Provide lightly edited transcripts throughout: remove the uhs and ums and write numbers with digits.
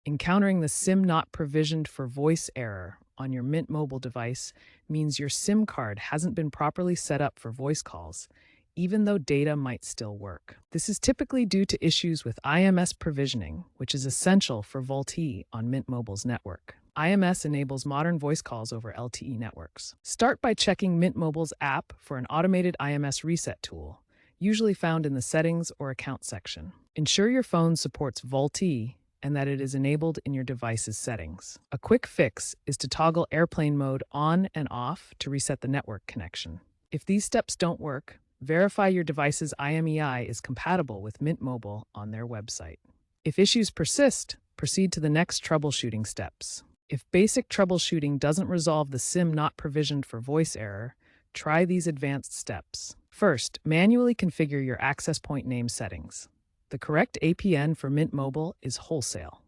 Encountering the SIM not provisioned for voice error on your Mint Mobile device means your SIM card hasn't been properly set up for voice calls, even though data might still work. This is typically due to issues with IMS provisioning, which is essential for VoLTE on Mint Mobile's network. IMS enables modern voice calls over LTE networks. Start by checking Mint Mobile's app for an automated IMS reset tool, usually found in the Settings or Account section. Ensure your phone supports VoLTE and that it is enabled in your device's settings. A quick fix is to toggle airplane mode on and off to reset the network connection. If these steps don't work, verify your device's IMEI is compatible with Mint Mobile on their website. If issues persist, proceed to the next troubleshooting steps. If basic troubleshooting doesn't resolve the SIM not provisioned for voice error, try these advanced steps. First, manually configure your access point name settings. The correct APN for Mint Mobile is wholesale.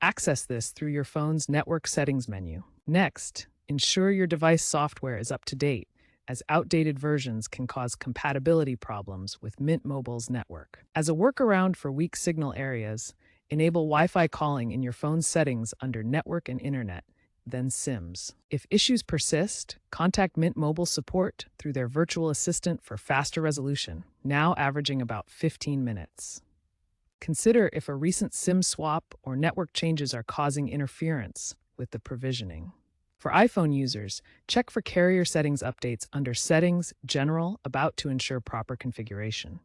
Access this through your phone's network settings menu. Next, ensure your device software is up to date, as outdated versions can cause compatibility problems with Mint Mobile's network. As a workaround for weak signal areas, enable Wi-Fi calling in your phone's settings under Network and Internet, then SIMs. If issues persist, contact Mint Mobile support through their virtual assistant for faster resolution, now averaging about 15 minutes. Consider if a recent SIM swap or network changes are causing interference with the provisioning. For iPhone users, check for carrier settings updates under Settings, General, About to ensure proper configuration.